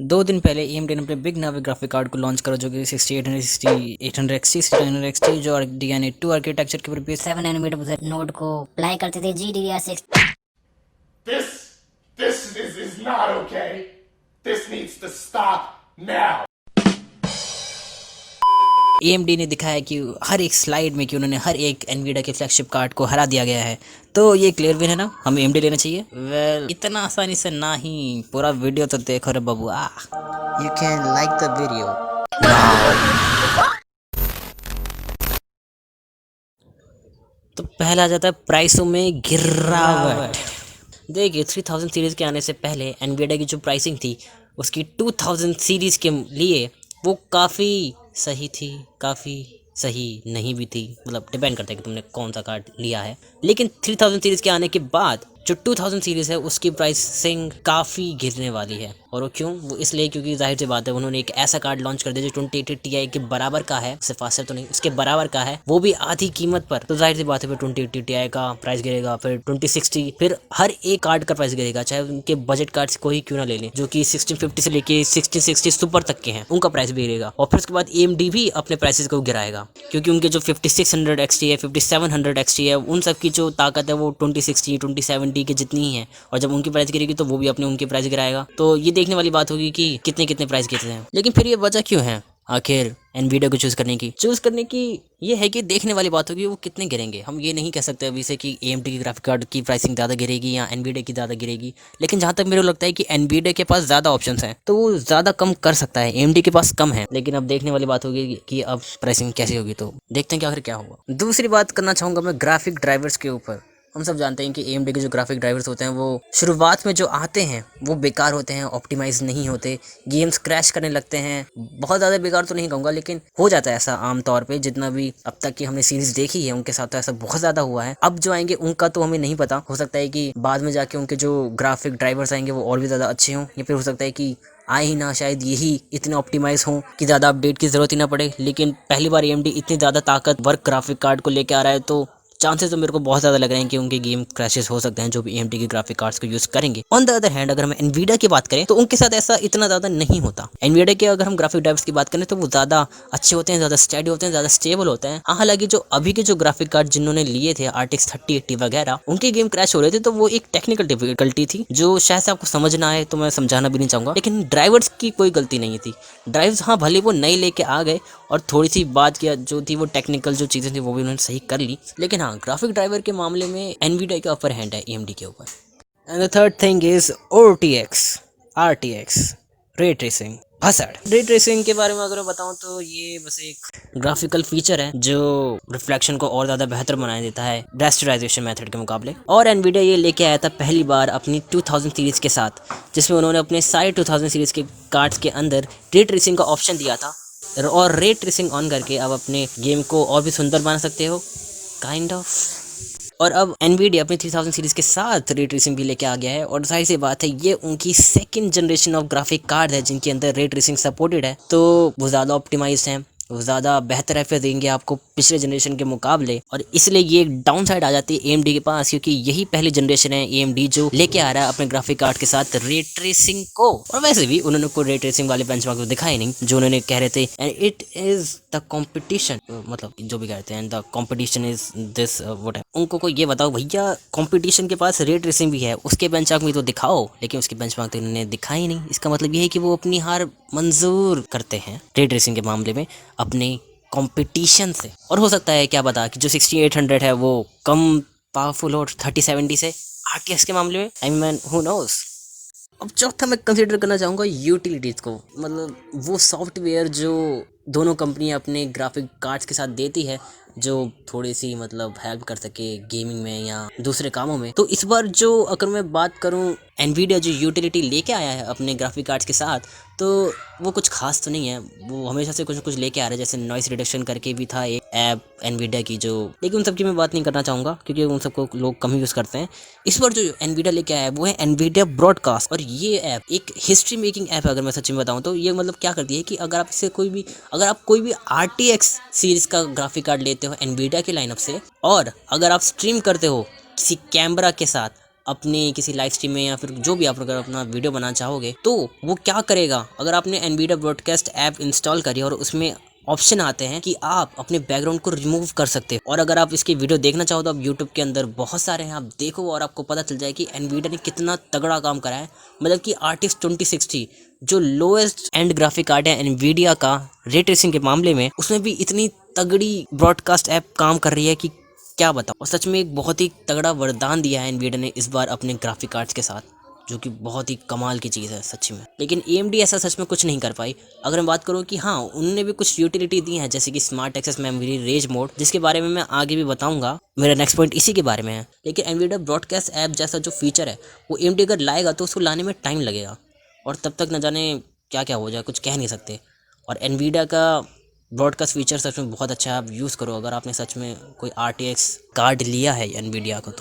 2 दिन पहले AMD ने अपने बिग नाविक ग्राफिक कार्ड को लॉन्च करा, जो कि 6860, 800XT, 6900XT, जो RDNA 2 आर्किटेक्चर के ऊपर बेस्ड 7 नैनोमीटर नोड को अप्लाई करते थे GDDR6। This is not okay. This needs to stop now. AMD ने दिखाया कि हर एक स्लाइड में कि उन्होंने हर एक NVIDIA के फ्लैगशिप कार्ड को हरा दिया गया है। तो ये क्लियर विन है ना, हमें AMD लेना चाहिए। वेल इतना आसानी से ना ही, पूरा वीडियो तो देखो रे बबुआ। You can like the video. तो पहला आ जाता है प्राइसों में गिरावट। देखिए 3000 सीरीज़ के आने से पहले NVIDIA की जो प्राइसिंग थी उसकी 2000 सीरीज़ के लिए वो काफ़ी सही थी, काफ़ी सही नहीं भी थी, मतलब डिपेंड करता है कि तुमने कौन सा कार्ड लिया है। लेकिन 3000 सीरीज़ के आने के बाद जो 2000 सीरीज़ है उसकी प्राइसिंग काफ़ी गिरने वाली है। और वो क्यों? वो इसलिए क्योंकि जाहिर सी बात है उन्होंने एक ऐसा कार्ड लॉन्च कर दिया जो 2080 Ti के बराबर का है, उससे फास्टर तो नहीं, उसके बराबर का है, वो भी आधी कीमत पर। तो जाहिर सी बात है फिर 2080 Ti का प्राइस गिरेगा, फिर 2060, फिर हर एक कार्ड का प्राइस गिरेगा, चाहे उनके बजट कार्ड्स कोई क्यों ना ले लें, जो कि 1650 से लेके 1660 सुपर तक के हैं, उनका प्राइस भी गिरेगा। और फिर उसके बाद AMD भी अपने प्राइसेस को गिराएगा, क्योंकि उनके जो 5600 XT है, 5700 XT है, उन सब की जो ताकत है वो 2060 2070 के जितनी ही है। और जब उनकी प्राइस गिरेगी तो वो भी अपने उनकी प्राइस गिराएगा। तो ये देखने वाली बात होगी कि कितने कितने प्राइस गिरते हैं। लेकिन फिर ये वजह क्यों है आखिर NVIDIA को चूज़ करने की ये है कि देखने वाली बात होगी वो कितने गिरेंगे। हम ये नहीं कह सकते अभी से कि AMD की ग्राफिक कार्ड की प्राइसिंग ज़्यादा गिरेगी या NVIDIA की ज़्यादा गिरेगी। लेकिन जहाँ तक मेरे को लगता है कि NVIDIA के पास ज़्यादा ऑप्शंस हैं तो वो ज़्यादा कम कर सकता है, AMD के पास कम है। लेकिन अब देखने वाली बात होगी कि अब प्राइसिंग कैसी होगी, तो देखते हैं कि आखिर क्या होगा। दूसरी बात करना चाहूँगा मैं ग्राफिक ड्राइवर्स के ऊपर। हम सब जानते हैं कि AMD के जो ग्राफिक ड्राइवर्स होते हैं वो शुरुआत में जो आते हैं वो बेकार होते हैं, ऑप्टिमाइज नहीं होते, गेम्स क्रैश करने लगते हैं। बहुत ज़्यादा बेकार तो नहीं कहूँगा, लेकिन हो जाता है ऐसा आम तौर पे। जितना भी अब तक की हमने सीरीज़ देखी है उनके साथ तो ऐसा बहुत ज़्यादा हुआ है। अब जो आएंगे उनका तो हमें नहीं पता, हो सकता है कि बाद में जाके उनके जो ग्राफिक ड्राइवर्स आएंगे वो और भी ज़्यादा अच्छे हों, या फिर हो सकता है कि आए ही ना, शायद यही इतने ऑप्टिमाइज हों कि ज़्यादा अपडेट की ज़रूरत ही ना पड़े। लेकिन पहली बार AMD इतनी ज़्यादा ताकतवर ग्राफिक कार्ड को लेकर आ रहा है तो चांसेस तो मेरे को बहुत ज़्यादा लग रहे हैं कि उनके गेम क्रैशेस हो सकते हैं जो भी AMD के ग्राफिक कार्ड्स को यूज़ करेंगे। ऑन द अदर हैंड अगर हम NVIDIA की बात करें तो उनके साथ ऐसा इतना ज़्यादा नहीं होता। NVIDIA के अगर हम ग्राफिक ड्राइवर्स की बात करें तो वो ज़्यादा अच्छे होते हैं, ज़्यादा स्टेडी होते हैं, ज़्यादा स्टेबल होते हैं। हालांकि जो अभी के जो ग्राफिक कार्ड जिन्होंने लिए थे RTX 3080 वगैरह, उनके गेम क्रैश हो रहे थे तो वो एक टेक्निकल डिफिकल्टी थी जो शायद से आपको समझ ना आए, तो मैं समझाना भी नहीं चाहूँगा। लेकिन ड्राइवर्स की कोई गलती नहीं थी। ड्राइव्स हाँ भले वो नए लेके आ गए और थोड़ी सी बात किया जो थी वो टेक्निकल जो चीज़ें थी वो भी उन्होंने सही कर ली, लेकिन हाँ ग्राफिक ड्राइवर के मामले में NVIDIA का अपर हैंड है AMD के ऊपर। And the third thing is RTX ray tracing. Ray tracing के बारे में अगर मैं बताऊं तो ये बस एक ग्राफिकल फीचर है जो रिफ्लेक्शन को और ज़्यादा बेहतर बना देता है रास्टराइजेशन मेथड के मुकाबले। और NVIDIA ये लेके आया था पहली बार अपनी 2000 सीरीज़ के साथ, जिसमें उन्होंने अपने सारे 2000 सीरीज़ के कार्ड्स के अंदर रे ट्रेसिंग का ऑप्शन दिया था। और रे ट्रेसिंग ऑन करके आप अपने गेम को और भी सुंदर बना सकते हो, काइंड ऑफ। और अब NVIDIA अपनी 3000 सीरीज़ के साथ रे ट्रेसिंग भी लेके आ गया है। और जाहिर सी बात है ये उनकी second generation of graphic card है जिनके अंदर रे ट्रेसिंग सपोर्टेड है, तो वो ज़्यादा ऑप्टिमाइज्ड हैं, वो ज़्यादा बेहतर एफएस देंगे आपको पिछले जनरेशन के मुकाबले। और इसलिए ये एक डाउन साइड आ जाती है AMD के पास, क्योंकि यही पहली जनरेशन है AMD जो लेके आ रहा है अपने ग्राफिक कार्ड के साथ रे ट्रेसिंग को। और वैसे भी उन्होंने कोई रे ट्रेसिंग वाले बेंचमार्क तो दिखाए नहीं जो उन्होंने कह रहे थे। And it is the competition, मतलब जो भी कहते हैं the competition is this what है। उनको कोई ये बताओ भैया कॉम्पिटिशन के पास रे ट्रेसिंग भी है, उसके बेंचमार्क में तो दिखाओ। लेकिन उसके बेंचमार्क तो इन्होंने दिखाई नहीं। इसका मतलब ये है कि वो अपनी हार मंजूर करते हैं रे ट्रेसिंग के मामले में अपने कंपटीशन से। और हो सकता है क्या पता कि जो 6800 है वो कम पावरफुल हो 3070 से RTX के मामले में, आई मीन हु नोस। अब चौथा मैं कंसीडर करना चाहूँगा यूटिलिटीज़ को, मतलब वो सॉफ्टवेयर जो दोनों कंपनियां अपने ग्राफिक कार्ड्स के साथ देती है जो थोड़ी सी मतलब हेल्प कर सके गेमिंग में या दूसरे कामों में। तो इस बार जो अगर मैं बात करूं NVIDIA जो यूटिलिटी लेके आया है अपने ग्राफिक कार्ड्स के साथ, तो वो कुछ खास तो नहीं है। वो हमेशा से कुछ ना कुछ लेके आ रहा है, जैसे नॉइस रिडक्शन करके भी था एक ऐप NVIDIA की जो, लेकिन उन सब की मैं बात नहीं करना चाहूँगा क्योंकि उन सबको लोग कम ही यूज़ करते हैं। इस बार जो NVIDIA लेके आया है वो है NVIDIA ब्रॉडकास्ट। और ये ऐप एक हिस्ट्री मेकिंग ऐप है। अगर मैं सच में बताऊँ तो ये मतलब क्या करती है कि अगर आप कोई भी RTX सीरीज़ का ग्राफिक कार्ड लेते हो NVIDIA के लाइनअप से, और अगर आप स्ट्रीम करते हो किसी कैमरा के साथ अपनी किसी लाइव स्ट्रीम में या फिर जो भी आप अगर अपना वीडियो बनाना चाहोगे तो वो क्या करेगा, अगर आपने एनवीडिया ब्रॉडकास्ट ऐप इंस्टॉल करी और उसमें ऑप्शन आते हैं कि आप अपने बैकग्राउंड को रिमूव कर सकते हो। और अगर आप इसकी वीडियो देखना चाहो तो आप यूट्यूब के अंदर बहुत सारे हैं, आप देखो और आपको पता चल जाए कि एनवीडिया ने कितना तगड़ा काम करा है। मतलब कि RTX 2060 जो लोएस्ट एंड ग्राफिक कार्ड है एनवीडिया का रे ट्रेसिंग के मामले में, उसमें भी इतनी तगड़ी ब्रॉडकास्ट ऐप काम कर रही है कि क्या बताऊं। और सच में एक बहुत ही तगड़ा वरदान दिया है एनवीडिया ने इस बार अपने ग्राफिक कार्ड्स के साथ, जो कि बहुत ही कमाल की चीज़ है सच में। लेकिन AMD ऐसा सच में कुछ नहीं कर पाई। अगर मैं बात करूँ कि हाँ, उन्होंने भी कुछ यूटिलिटी दी है जैसे कि smart access memory, rage mode, जिसके बारे में मैं आगे भी बताऊंगा। मेरा नेक्स्ट पॉइंट इसी के बारे में है। लेकिन एनवीडिया ब्रॉडकास्ट ऐप जैसा जो फीचर है वो AMD अगर लाएगा तो उसको लाने में टाइम लगेगा और तब तक न जाने क्या क्या हो जाए, कुछ कह नहीं सकते। और एनवीडिया का ब्रॉडकास्ट फीचर सच में बहुत अच्छा है, आप यूज़ करो अगर आपने सच में कोई RTX कार्ड लिया है एनवीडिया को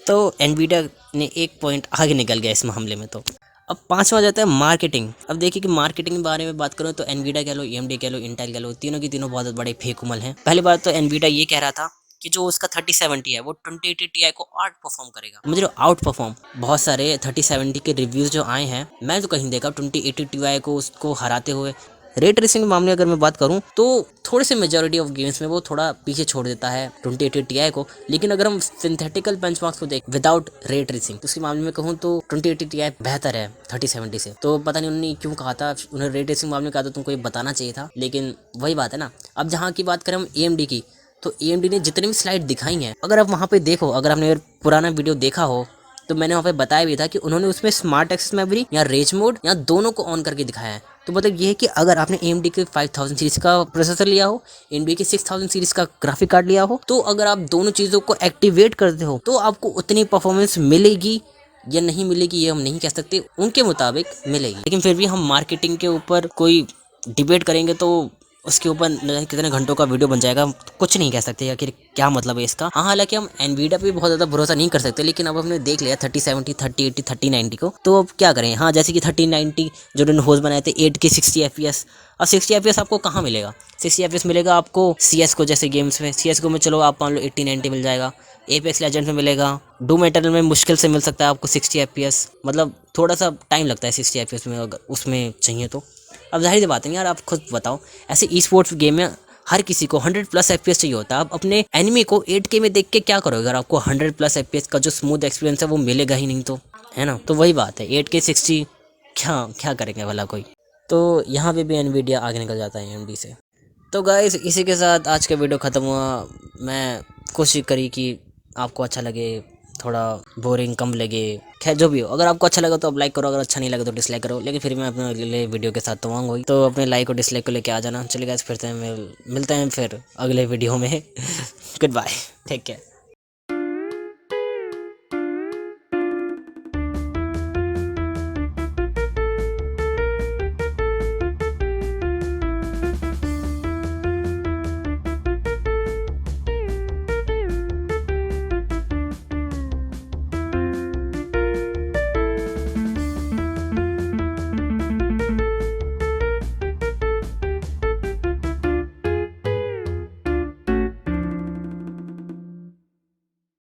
तो एनवीडिया ने एक पॉइंट आगे निकल गया इस मामले में। तो अब पांचवा जाता है मार्केटिंग। अब देखिए कि मार्केटिंग के बारे में बात करूँ तो एनवीडिया कह लो, AMD कह लो, इंटेल कह लो, तीनों की तीनों बहुत बड़े फेकुमल हैं। पहली बात तो एनवीडिया ये कह रहा था कि जो उसका 3070 है वो 2080 Ti को आउट परफॉर्म करेगा। मतलब आउट परफॉर्म, बहुत सारे 3070 के रिव्यूज़ जो आए हैं, मैं तो कहीं देखा 2080 Ti को उसको हराते हुए। रे ट्रेसिंग के मामले अगर मैं बात करूं तो थोड़े से मेजॉरिटी ऑफ गेम्स में वो थोड़ा पीछे छोड़ देता है 2080 Ti को। लेकिन अगर हम सिंथेटिकल बेंचमार्क्स को देख विदाउट रे ट्रेसिंग तो उसके मामले में कहूँ तो 2080 Ti बेहतर है 3070 से। तो पता नहीं उन्होंने क्यों कहा था, उन्हें रे ट्रेसिंग मामले में कहा था, तुमको ये बताना चाहिए था। लेकिन वही बात है ना। अब जहाँ की बात करें हम AMD की, तो AMD ने जितनी भी स्लाइड दिखाई हैं, अगर आप वहाँ पे देखो, अगर आपने पुराना वीडियो देखा हो तो मैंने वहाँ पे बताया भी था कि उन्होंने उसमें स्मार्ट एक्सेस मेमोरी या रेज मोड या दोनों को ऑन करके दिखाया है। तो मतलब ये है कि अगर आपने AMD के 5000 सीरीज का प्रोसेसर लिया हो, AMD के 6000 सीरीज का ग्राफिक कार्ड लिया हो, तो अगर आप दोनों चीज़ों को एक्टिवेट करते हो तो आपको उतनी परफॉर्मेंस मिलेगी या नहीं मिलेगी ये हम नहीं कह सकते, उनके मुताबिक मिलेगी। लेकिन फिर भी हम मार्केटिंग के ऊपर कोई डिबेट करेंगे तो उसके ऊपर कितने घंटों का वीडियो बन जाएगा, कुछ नहीं कह सकते आखिर क्या मतलब है इसका। हाँ, हालांकि हम एनवीडिया पे बहुत ज़्यादा भरोसा नहीं कर सकते, लेकिन अब हमने देख लिया 3070, 3080, 3090 को, तो अब क्या करें। हाँ, जैसे कि 3090 जो उन्होंने होस्ट बनाए थे 8K 60 FPS, अब 60 FPS आपको कहाँ मिलेगा? 60 FPS मिलेगा आपको CS को जैसे गेम्स में, CS को में चलो आप मान लो 80-90 मिल जाएगा, एपेक्स लेजेंड्स में मिलेगा, डूम इटर्नल में मुश्किल से मिल सकता है आपको 60 FPS। मतलब थोड़ा सा टाइम लगता है 60 FPS में अगर उसमें चाहिए तो। अब जाहिर सी बात है यार, आप खुद बताओ, ऐसे ई स्पोर्ट्स गेम में हर किसी को 100+ FPS चाहिए होता है। आप अपने एनिमी को 8K में देख के क्या करोगे अगर आपको 100+ FPS का जो स्मूथ एक्सपीरियंस है वो मिलेगा ही नहीं, तो है ना। तो वही बात है, 8K 60 क्या करेंगे भला कोई। तो यहाँ पे भी एनवीडिया आगे निकल जाता है AMD से। तो गाइस, इसी के साथ आज का वीडियो ख़त्म हुआ। मैं कोशिश करी कि आपको अच्छा लगे, थोड़ा बोरिंग कम लगे, खैर जो भी हो। अगर आपको अच्छा लगा तो आप लाइक करो, अगर अच्छा नहीं लगा तो डिसलाइक करो। लेकिन फिर मैं अपने अगले वीडियो के साथ तो आऊँगा ही, तो अपने लाइक और डिसलाइक को लेके आ जाना। चलिए गाइस, फिर मिलते हैं फिर अगले वीडियो में। Goodbye, take care.